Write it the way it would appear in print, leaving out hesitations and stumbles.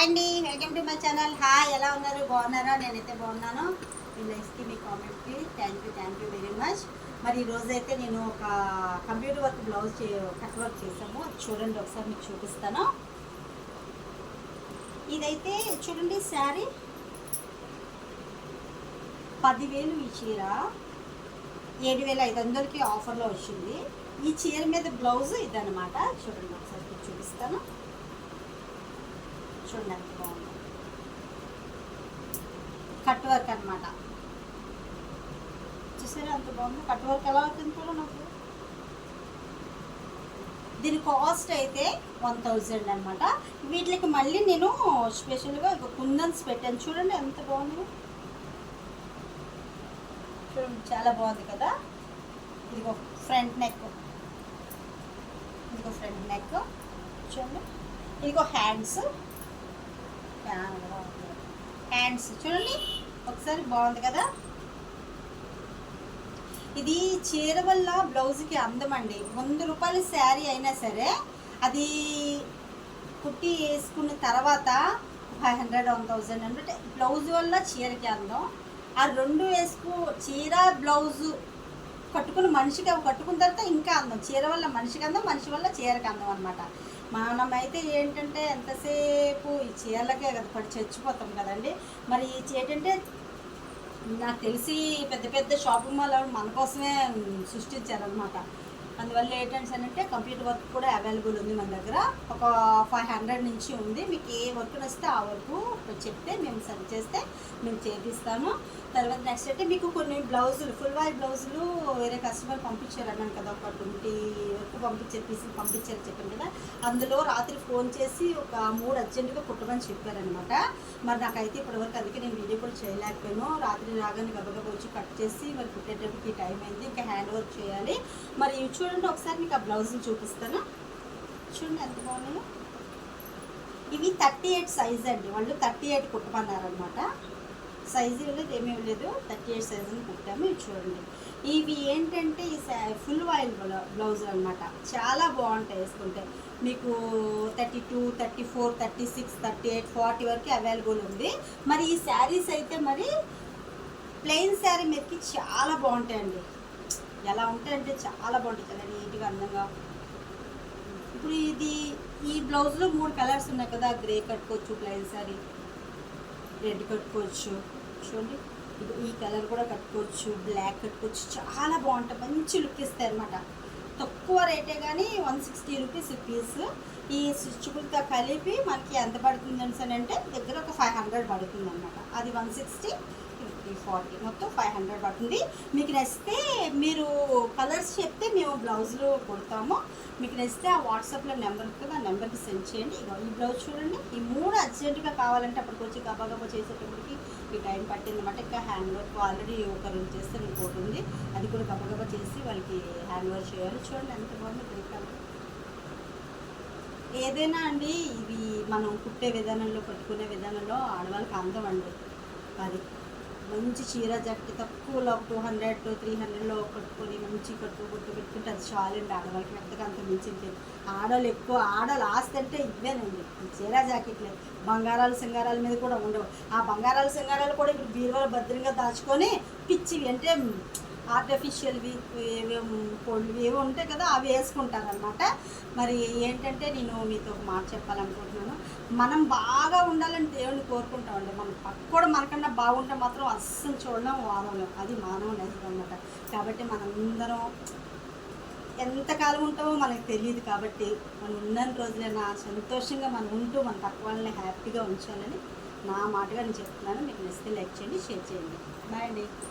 అండి, welcome to my channel. Hi, ఎలా ఉన్నారు? బాగున్నారా? నేనైతే బాగున్నాను. మీ లైఫ్కి మీ కామెంట్కి థ్యాంక్ యూ వెరీ మచ్. మరి ఈరోజు అయితే నేను ఒక computer work blouse cut work చేసాము. చూడండి, ఒకసారి మీకు చూపిస్తాను. ఇదైతే చూడండి, శారీ 10,000. ఈ చీర 7,500కి ఆఫర్లో వచ్చింది. ఈ చీర మీద బ్లౌజ్ ఇదన్నమాట. చూడండి, ఒకసారి మీకు చూపిస్తాను. చూడండి ఎంత బాగుంది. కట్ వర్క్ అనమాట. చూసారా ఎంత బాగుంది? కట్ వర్క్ ఎలా అవుతుంది కూడా నాకు. దీని కాస్ట్ అయితే 1000 అనమాట. వీటికి మళ్ళీ నేను స్పెషల్గా ఒక కుందన్స్ పెట్టాను. చూడండి ఎంత బాగుంది. చూడండి, చాలా బాగుంది కదా. ఇదిగో ఫ్రంట్ నెక్, ఇదిగో ఫ్రంట్ నెక్. చూడండి, ఇదిగో హ్యాండ్స్ చూడండి ఒకసారి. బాగుంది కదా. ఇది చీర వల్ల బ్లౌజ్కి అందం అండి. 100 రూపాయల శారీ అయినా సరే అది కుట్టి వేసుకున్న తర్వాత 500 1000 అంటే బ్లౌజ్ వల్ల చీరకి అందం. ఆ రెండు చీర బ్లౌజు కట్టుకున్న మనిషికి అవి కట్టుకున్న తర్వాత ఇంకా అందం. చీర వల్ల మనిషికి అందం, మనిషి వల్ల చీరకి అందం అనమాట. మనమైతే ఏంటంటే ఎంతసేపు ఈ చీరలకే కదా పడి చచ్చిపోతాం కదండి. మరి ఏంటంటే నాకు తెలిసి పెద్ద పెద్ద షాపింగ్ మాల్ మన కోసమే సృష్టించారనమాట. అందువల్ల ఏంటంటే కంప్యూటర్ వర్క్ కూడా అవైలబుల్ ఉంది మన దగ్గర. ఒక 500 నుంచి ఉంది. మీకు ఏ వర్క్ నచ్చితే ఆ వర్క్ చెప్తే మేము సెర్చ్ చేస్తే మేము చేపిస్తాము. తర్వాత నెక్స్ట్ అంటే మీకు కొన్ని బ్లౌజులు, ఫుల్ వైట్ బ్లౌజులు వేరే కస్టమర్ పంపించారన్నాను కదా. ఒక 20 వరకు పంపించారు చెప్పాను కదా. అందులో రాత్రి ఫోన్ చేసి ఒక 3 అర్జెంటుగా కుట్టమని చెప్పారనమాట. మరి నాకైతే ఇప్పటివరకు అందుకే నేను వీడియో కూడా చేయలేకపోయాను. రాత్రి రాగానే గబగబా వచ్చి కట్ చేసి మరి కుట్టేటప్పటికి టైం అయింది. ఇంకా హ్యాండ్ వర్క్ చేయాలి. మరి చూడండి ఒకసారి మీకు ఆ బ్లౌజులు చూపిస్తాను. చూడండి ఎంత బాగున్నాయో. ఇవి 38 సైజ్ అండి. వాళ్ళు 38 కుట్టమన్నారనమాట. సైజు ఇవ్వలేదు, ఏమీ ఇవ్వలేదు. 38 సైజుని కుట్టాము. ఇవి చూడండి. ఇవి ఏంటంటే ఈ ఫుల్ ఆయిల్ బ్లౌజ్ అనమాట. చాలా బాగుంటాయి వేసుకుంటే. మీకు 32, 34, 36, 38, 40 వరకు అవైలబుల్ ఉంది. మరి ఈ శారీస్ అయితే మరి ప్లెయిన్ శారీ మీదకి చాలా బాగుంటాయండి. ఎలా ఉంటాయంటే చాలా బాగుంటాయి, చాలా నీట్గా అందంగా. ఇప్పుడు ఈ బ్లౌజ్లో 3 కలర్స్ ఉన్నాయి కదా. గ్రే కట్టుకోవచ్చు, ప్లెయిన్ శారీ, రెడ్ కట్టుకోవచ్చు. చూడండి, ఈ కలర్ కూడా కట్టుకోవచ్చు, బ్లాక్ కట్టుకోవచ్చు. చాలా బాగుంటాయి, మంచి లుక్ ఇస్తాయి అనమాట. తక్కువ రేటే కానీ 160 రూపీస్ పీస్. ఈ స్టిచ్చులతో కలిపి మనకి ఎంత పడుతుంది అంటే దగ్గర ఒక 500 పడుతుంది అనమాట. అది 160, 50, 40 మొత్తం 500 పడుతుంది. మీకు నచ్చితే మీరు కలర్స్ చెప్తే మేము బ్లౌజులు కుడతాము. మీకు నచ్చితే ఆ వాట్సాప్లో నెంబర్ ఉంటుంది, ఆ నెంబర్కి సెండ్ చేయండి. ఈ బ్లౌజ్ చూడండి. ఈ 3 అర్జెంటుగా కావాలంటే అప్పటికి వచ్చి గబాగబా చేసేటప్పటికి ఈ టైం పట్టింది అనమాట. ఇంకా హ్యాండ్ వర్క్ ఆల్రెడీ ఒకరు చేస్తే ఇంకోటి ఉంది. అది కూడా గబగబా చేసి వాళ్ళకి హ్యాండ్ వర్క్ చేయాలి. చూడండి ఎంత బాగుంది. ఏదైనా అండి ఇవి మనం కుట్టే విధానంలో, కట్టుకునే విధానంలో ఆడవాళ్ళకి అందం అండి. అది మంచి చీర జట్టు తక్కువలో 200, 300లో కట్టుకొని మంచి కట్టు పెట్టుకుంటే అది చాలండి ఆడవాళ్ళకి. పెద్దగా అంత మించింది. ఆడవాళ్ళు ఆస్తి అంటే ఇవేనండి, చీర జాకెట్లే. బంగారాలు సింగారాల మీద కూడా ఉండవు. ఆ బంగారాలు సింగారాలు కూడా ఇప్పుడు బీరువాలో భద్రంగా దాచుకొని పిచ్చివి అంటే ఆర్టిఫిషియల్వి పొడివి ఏవో ఉంటాయి కదా, అవి వేసుకుంటారనమాట. మరి ఏంటంటే నేను మీతో ఒక మాట చెప్పాలనుకుంటున్నాను. మనం బాగా ఉండాలని దేవుని కోరుకుంటామండి. మన పక్కడు మనకన్నా బాగుంటే మాత్రం అస్సలు చూడడం వాదం. అది మానవ నైజం అనమాట. కాబట్టి మనందరం ఎంతకాలం ఉంటామో మనకు తెలియదు. కాబట్టి మనం ఉన్న రోజులైనా సంతోషంగా మనం ఉంటూ మన పక్క వాళ్ళని హ్యాపీగా ఉంచాలని నా మాటగా నేను చెప్తున్నాను. మీకు నచ్చితే లైక్ చేయండి, షేర్ చేయండి. బాయ్ అండి.